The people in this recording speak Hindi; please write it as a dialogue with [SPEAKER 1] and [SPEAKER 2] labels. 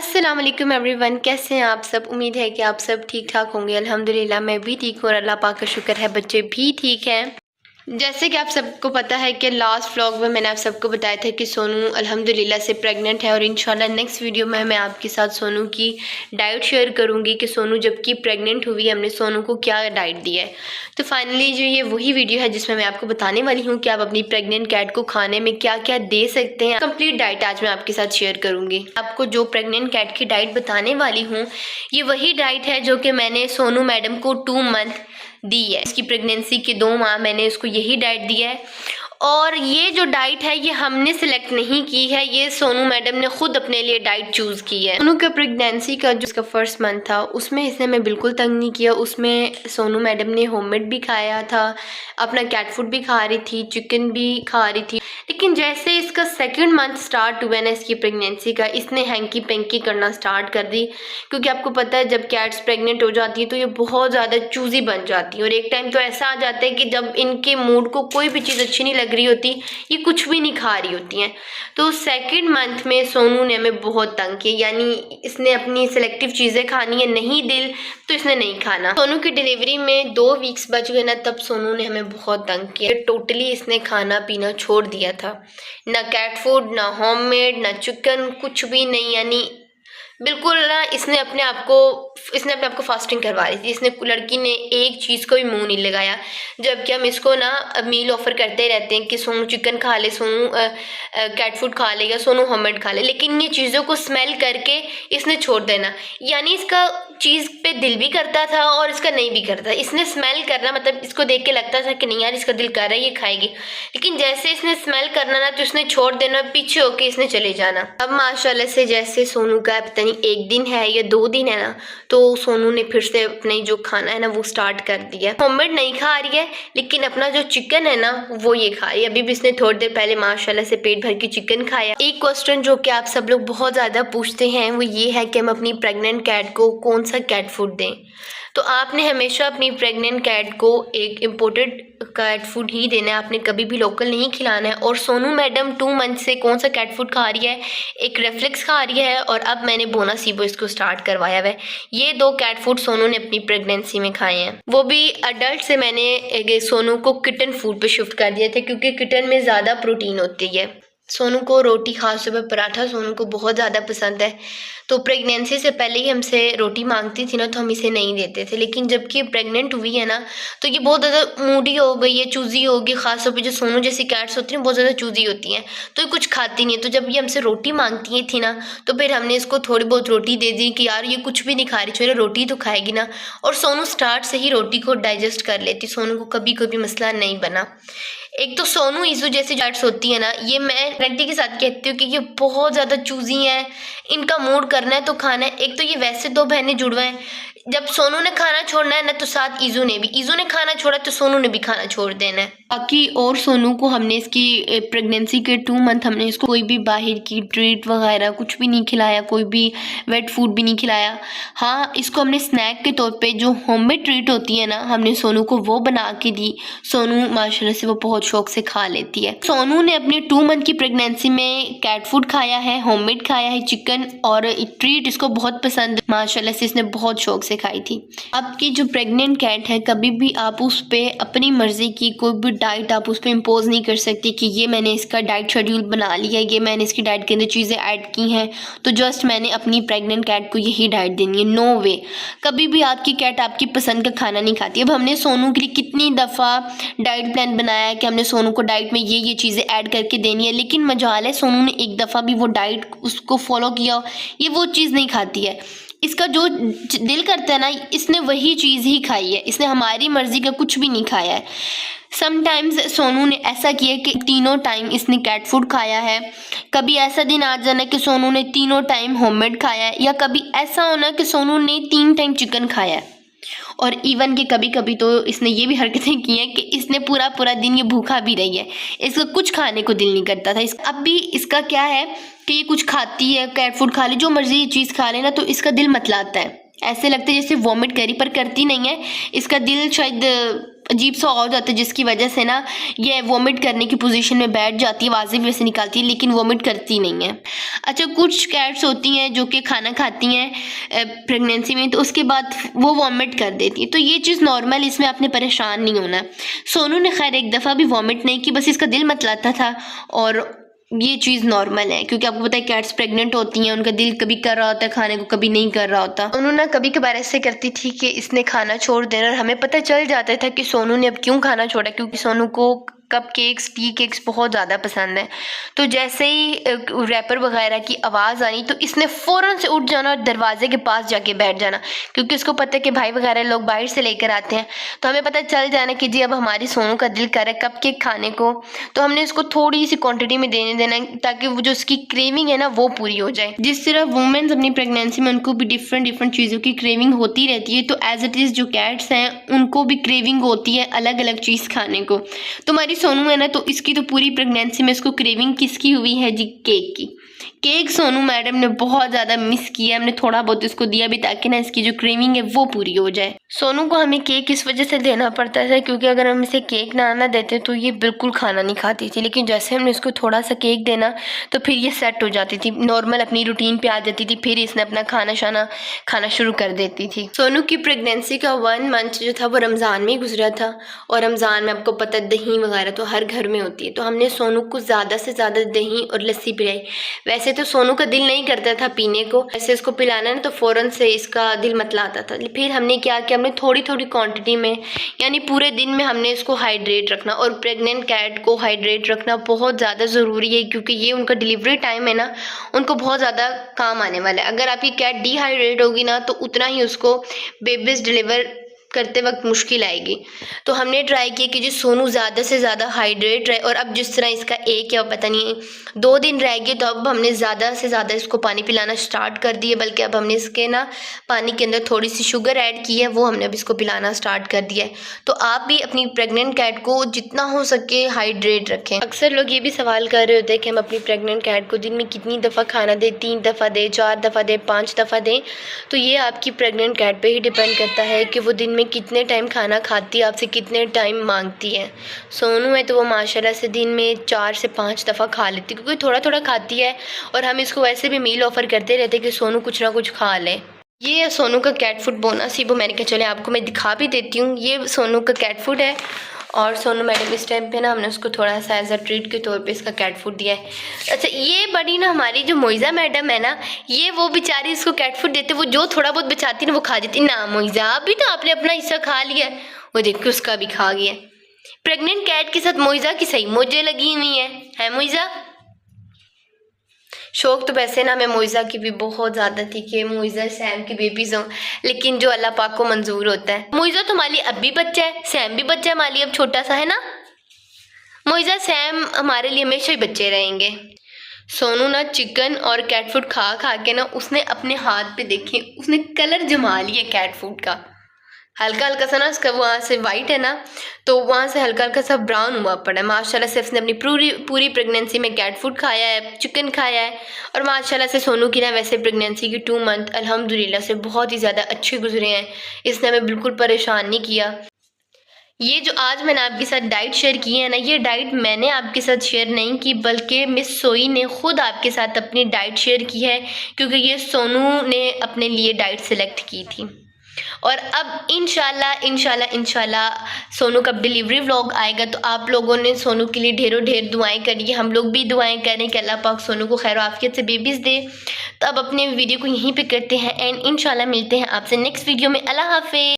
[SPEAKER 1] अस्सलाम वालेकुम एवरीवन, कैसे हैं आप सब। उम्मीद है कि आप सब ठीक ठाक होंगे। अल्हम्दुलिल्लाह मैं भी ठीक हूँ और अल्लाह पाक का शुक्र है बच्चे भी ठीक हैं। जैसे कि आप सबको पता है कि लास्ट व्लॉग में मैंने आप सबको बताया था कि सोनू अल्हम्दुलिल्लाह से प्रेग्नेंट है और इंशाल्लाह नेक्स्ट वीडियो में मैं आपके साथ सोनू की डाइट शेयर करूंगी कि सोनू जबकि प्रेग्नेंट हुई हमने सोनू को क्या डाइट दी है। तो फाइनली जो ये वही वीडियो है जिसमें मैं आपको बताने वाली हूँ कि आप अपनी प्रेग्नेंट कैट को खाने में क्या क्या दे सकते हैं। कंप्लीट डाइट आज मैं आपके साथ शेयर करूँगी। आपको जो प्रेग्नेंट कैट की डाइट बताने वाली हूँ ये वही डाइट है जो कि मैंने सोनू मैडम को 2 मंथ दी है। इसकी प्रेगनेंसी के 2 माह मैंने इसको यही डाइट दी है और ये जो डाइट है ये हमने सिलेक्ट नहीं की है, ये सोनू मैडम ने खुद अपने लिए डाइट चूज़ की है। सोनू का प्रेगनेंसी का जो इसका फर्स्ट मंथ था उसमें इसने हमें बिल्कुल तंग नहीं किया। उसमें सोनू मैडम ने होममेड भी खाया था, अपना कैट फूड भी खा रही थी, चिकन भी खा रही थी। लेकिन जैसे इसका सेकंड मंथ स्टार्ट हुआ ना इसकी प्रेगनेंसी का, इसने हैंकी पेंकी करना स्टार्ट कर दी। क्योंकि आपको पता है जब कैट्स प्रेग्नेंट हो जाती है तो ये बहुत ज़्यादा चूज़ी बन जाती है और एक टाइम तो ऐसा आ जाता है कि जब इनके मूड को कोई भी चीज़ अच्छी नहीं लग रही होती, ये कुछ भी नहीं खा रही होती हैं। तो सेकंड मंथ में सोनू ने हमें बहुत तंग किया, यानी इसने अपनी सिलेक्टिव चीज़ें खानी है, नहीं दिल तो इसने नहीं खाना। सोनू की डिलीवरी में 2 वीक्स बच गए ना, तब सोनू ने हमें बहुत तंग किया। टोटली इसने खाना पीना छोड़ दिया था, ना कैट फूड, ना होममेड, ना चिकन, कुछ भी नहीं। यानी बिल्कुल ना इसने अपने आप को फास्टिंग करवा ली थी। इसने लड़की ने एक चीज़ को भी मुंह नहीं लगाया, जबकि हम इसको ना मील ऑफर करते रहते हैं कि सोनू चिकन खा ले, सोनू कैट फूड खा ले या सोनू होममेड खा ले, लेकिन ये चीज़ों को स्मेल करके इसने छोड़ देना। यानी इसका चीज़ पे दिल भी करता था और इसका नहीं भी करता। इसने स्मेल करना मतलब इसको देख के लगता था कि नहीं यार इसका दिल कर रहा है ये खाएगी, लेकिन जैसे इसने स्मेल करना ना तो इसने छोड़ देना, पीछे होके इसने चले जाना। अब माशाल्लाह से जैसे सोनू का पता नहीं 1 दिन है या 2 दिन है ना, तो सोनू ने फिर से अपने जो खाना है ना वो स्टार्ट कर दिया। होममेड नहीं खा रही है लेकिन अपना जो चिकन है ना वो ये खा रही है। अभी भी इसने थोड़ी देर पहले माशाल्लाह से पेट भर के चिकन खाया। एक क्वेश्चन जो कि आप सब लोग बहुत ज़्यादा पूछते हैं वो ये है कि हम अपनी प्रेग्नेंट कैट को कौन सा कैट फूड दें। तो आपने हमेशा अपनी प्रेग्नेंट कैट को एक इम्पोर्टेड कैट फूड ही देना है, आपने कभी भी लोकल नहीं खिलाना है। और सोनू मैडम 2 मंथ से कौन सा कैट फूड खा रही है, एक रेफ्लेक्स खा रही है और अब मैंने बोनासीबो इसको स्टार्ट करवाया हुआ है। ये 2 कैट फूड सोनू ने अपनी प्रेगनेंसी में खाए हैं। वो भी अडल्ट से मैंने सोनू को किटन फूड पे शिफ्ट कर दिया था क्योंकि किटन में ज़्यादा प्रोटीन होती है। सोनू को रोटी, खास तौर पर पराठा सोनू को बहुत ज़्यादा पसंद है। तो प्रेगनेंसी से पहले ही हमसे रोटी मांगती थी ना तो हम इसे नहीं देते थे, लेकिन जबकि प्रेग्नेंट हुई है ना तो ये बहुत ज़्यादा मूडी हो गई है, चूज़ी होगी। खास तौर पे जो सोनू जैसी कैट्स होती हैं बहुत ज़्यादा चूज़ी होती हैं तो ये कुछ खाती नहीं है। तो जब ये हमसे रोटी मांगती थी ना तो फिर हमने इसको थोड़ी बहुत रोटी दे दी कि यार ये कुछ भी नहीं खा रही, चलो रोटी तो खाएगी ना। और सोनू स्टार्ट से ही रोटी को डाइजेस्ट कर लेती, सोनू को कभी कोई भी मसला नहीं बना। एक तो सोनू ईजू जैसी कैट्स होती है ना, ये मैं गारंटी के साथ कहती हूँ कि ये बहुत ज़्यादा चूज़ी हैं। इनका मूड करना है तो खाना है। एक तो ये वैसे 2 बहनें जुड़वा हैं, जब सोनू ने खाना छोड़ना है ना तो साथ ईजू ने भी, ईजू ने खाना छोड़ा तो सोनू ने भी खाना छोड़ देना है। बाकी और सोनू को हमने इसकी प्रेगनेंसी के 2 मंथ हमने इसको कोई भी बाहर की ट्रीट वगैरह कुछ भी नहीं खिलाया, कोई भी वेट फूड भी नहीं खिलाया। हाँ, इसको हमने स्नैक के तौर पे जो होममेड ट्रीट होती है ना हमने सोनू को वो बना के दी। सोनू माशाल्लाह से वो बहुत शौक से खा लेती है। सोनू ने अपनी 2 मंथ की प्रेगनेंसी में कैट फूड खाया है, होममेड खाया है, चिकन और ट्रीट इसको बहुत पसंद, माशाल्लाह से इसने बहुत शौक से खाई थी। आपकी जो प्रेग्नेंट कैट है कभी भी आप उस पर अपनी मर्जी की कोई भी डाइट आप उस पर इम्पोज नहीं कर सकती कि ये मैंने इसका डाइट शेड्यूल बना लिया है, ये मैंने इसकी डाइट के अंदर चीज़ें ऐड की हैं तो जस्ट मैंने अपनी प्रेग्नेंट कैट को यही डाइट देनी है। नो वे, कभी भी आपकी कैट आपकी पसंद का खाना नहीं खाती। अब हमने सोनू के लिए कितनी दफ़ा डाइट प्लान बनाया है कि हमने सोनू को डाइट में ये चीज़ें ऐड करके देनी है, लेकिन मजाल है सोनू ने एक दफ़ा भी वो डाइट उसको फॉलो किया, ये वो चीज़ नहीं खाती है। इसका जो दिल करता है ना इसने वही चीज़ ही खाई है, इसने हमारी मर्ज़ी का कुछ भी नहीं खाया है। समटाइम्स सोनू ने ऐसा किया कि 3 टाइम इसने कैट फूड खाया है। कभी ऐसा दिन आ जाना कि सोनू ने 3 टाइम होममेड खाया है, या कभी ऐसा होना कि सोनू ने 3 टाइम चिकन खाया है। और इवन कि कभी कभी तो इसने ये भी हरकतें की हैं कि इसने पूरा दिन ये भूखा भी रही है, इसका कुछ खाने को दिल नहीं करता था। अब भी इसका क्या है कि ये कुछ खाती है, कैट फूड खा ले, जो मर्जी चीज़ खा ले ना तो इसका दिल मतलाता है, ऐसे लगता है जैसे वॉमिट करी, पर करती नहीं है। इसका दिल शायद अजीब सा हो जाता है, जिसकी वजह से ना ये वॉमिट करने की पोजीशन में बैठ जाती है, आवाज़ें वैसे निकालती है, लेकिन वॉमिट करती नहीं है। अच्छा, कुछ कैट्स होती हैं जो कि खाना खाती हैं प्रेगनेंसी में, तो उसके बाद वो वॉमिट कर देती है, तो ये चीज़ नॉर्मल, इसमें आपने परेशान नहीं होना। सोनू ने खैर एक दफ़ा भी वॉमिट नहीं की, बस इसका दिल मतलाता था, और ये चीज़ नॉर्मल है, क्योंकि आपको पता है कैट्स प्रेग्नेंट होती हैं, उनका दिल कभी कर रहा होता है खाने को, कभी नहीं कर रहा होता। उन्होंने कभी कभार ऐसे करती थी कि इसने खाना छोड़ देना, और हमें पता चल जाता था कि सोनू ने अब क्यों खाना छोड़ा, क्योंकि सोनू को कप केक्स, टी केक्स बहुत ज़्यादा पसंद है। तो जैसे ही रैपर वगैरह की आवाज़ आई तो इसने फ़ौरन से उठ जाना और दरवाजे के पास जाके बैठ जाना, क्योंकि उसको पता है कि भाई वगैरह लोग बाहर से लेकर आते हैं, तो हमें पता चल जाना कि जी अब हमारी सोनू का दिल कर है कप केक खाने को, तो हमने उसको थोड़ी सी क्वांटिटी में देना ताकि वो जो उसकी क्रेविंग है ना वो पूरी हो जाए। जिस तरह वुमेन्स अपनी प्रेगनेंसी में उनको भी डिफरेंट चीज़ों की क्रेविंग होती रहती है, तो एज इट इज़ जो कैट्स हैं उनको भी क्रेविंग होती है अलग अलग चीज़ खाने को। तो हमारी सोनू है ना, तो इसकी तो पूरी प्रेगनेंसी में इसको क्रेविंग किसकी हुई है जी? केक की। केक सोनू मैडम ने बहुत ज़्यादा मिस किया, हमने थोड़ा बहुत इसको दिया भी ताकि ना इसकी जो क्रेविंग है वो पूरी हो जाए। सोनू को हमें केक इस वजह से देना पड़ता था क्योंकि अगर हम इसे केक ना देते तो ये बिल्कुल खाना नहीं खाती थी, लेकिन जैसे हमने इसको थोड़ा सा केक देना तो फिर ये सेट हो जाती थी, नॉर्मल अपनी रूटीन पे आ जाती थी, फिर इसने अपना खाना शुरू कर देती थी। सोनू की प्रेगनेंसी का 1 मंथ जो था वो रमज़ान में ही गुजरा था, और रमज़ान में आपको पता दही वगैरह तो हर घर में होती है, तो हमने सोनू को ज़्यादा से ज़्यादा दही और लस्सी पिलाई। वैसे तो सोनू का दिल नहीं करता था पीने को, ऐसे इसको पिलाना ना तो फ़ौरन से इसका दिल मतलाता था। फिर हमने क्या किया, हमने थोड़ी थोड़ी क्वांटिटी में, यानी पूरे दिन में हमने इसको हाइड्रेट रखना, और प्रेग्नेंट कैट को हाइड्रेट रखना बहुत ज़्यादा ज़रूरी है, क्योंकि ये उनका डिलीवरी टाइम है ना, उनको बहुत ज़्यादा काम आने वाला है। अगर आपकी कैट डिहाइड्रेट होगी ना तो उतना ही उसको बेबीज़ डिलीवर करते वक्त मुश्किल आएगी। तो हमने ट्राई किया कि जो सोनू ज़्यादा से ज़्यादा हाइड्रेट रहे, और अब जिस तरह इसका एक या पता नहीं 2 दिन रह गए, तो अब हमने ज़्यादा से ज़्यादा इसको पानी पिलाना स्टार्ट कर दिया, बल्कि अब हमने इसके ना पानी के अंदर थोड़ी सी शुगर ऐड की है, वो हमने अब इसको पिलाना स्टार्ट कर दिया है। तो आप भी अपनी प्रेग्नेंट कैट को जितना हो सके हाइड्रेट रखें। अक्सर लोग ये भी सवाल कर रहे होते हैं कि हम अपनी प्रेग्नेंट कैट को दिन में कितनी दफ़ा खाना दें, 3 दफ़ा दें, 4 दफ़ा दें, 5 दफ़ा दें, तो ये आपकी प्रेग्नेंट कैट पर ही डिपेंड करता है कि वो दिन में कितने टाइम खाना खाती है, आपसे कितने टाइम मांगती है। सोनू है तो वो माशाल्लाह से दिन में 4 से 5 दफ़ा खा लेती है, क्योंकि थोड़ा थोड़ा खाती है, और हम इसको वैसे भी मील ऑफ़र करते रहते हैं कि सोनू कुछ ना कुछ खा ले। ये है सोनू का कैट फूड बोनस, वो मैंने कहा चले आपको मैं दिखा भी देती हूँ। ये सोनू का कैट फूड है, और सोनू मैडम इस टाइम पे ना हमने उसको थोड़ा सा एज अ ट्रीट के तौर पे इसका कैट फूड दिया है। अच्छा, ये बड़ी ना हमारी जो मोइज़ा मैडम है ना, ये वो बेचारी इसको कैट फूड देते, वो जो थोड़ा बहुत बचाती ना वो खा जाती ना। मोइज़ा अभी तो आपने अपना हिस्सा खा लिया है, वो देखो उसका भी खा गया। प्रेग्नेंट कैट के साथ मोइज़ा की सही मौजें लगी हुई है मोइज़ा। शौक़ तो वैसे ना मैं मोइज़ा की भी बहुत ज़्यादा थी कि मोइज़ा सैम की बेबीज़ हों, लेकिन जो अल्लाह पाक को मंजूर होता है। मोइज़ा तो माली अब भी बच्चा है, सैम भी बच्चा है, माली अब छोटा सा है ना। मोइज़ा सैम हमारे लिए हमेशा ही बच्चे रहेंगे। सोनू ना चिकन और कैट फूड खा खा के ना उसने अपने हाथ पे देखे, उसने कलर जमा लिया कैट फूड का। हल्का हल्का सा ना उसका वहाँ से वाइट है ना, तो वहाँ से हल्का हल्का सा ब्राउन हुआ पड़ा है। माशाल्लाह से उसने अपनी पूरी प्रेगनेंसी में कैट फूड खाया है, चिकन खाया है, और माशाल्लाह से सोनू की ना वैसे प्रेगनेंसी की 2 मंथ अल्हम्दुलिल्लाह से बहुत ही ज़्यादा अच्छे गुजरे हैं। इसने हमें बिल्कुल परेशान नहीं किया। ये जो आज मैंने आपके साथ डाइट शेयर की है ना, ये डाइट मैंने आपके साथ शेयर नहीं की, बल्कि मिस सोई ने खुद आपके साथ अपनी डाइट शेयर की है, क्योंकि ये सोनू ने अपने लिए डाइट सिलेक्ट की थी। और अब इंशाल्लाह सोनू का डिलीवरी व्लॉग आएगा, तो आप लोगों ने सोनू के लिए ढेर दुआएं करिए, हम लोग भी दुआएं करें कि अल्लाह पाक सोनू को खैर आफियत से बेबीज़ दे। तो अब अपने वीडियो को यहीं पे करते हैं एंड इंशाल्लाह मिलते हैं आपसे नेक्स्ट वीडियो में। अल्लाह हाफ़िज़।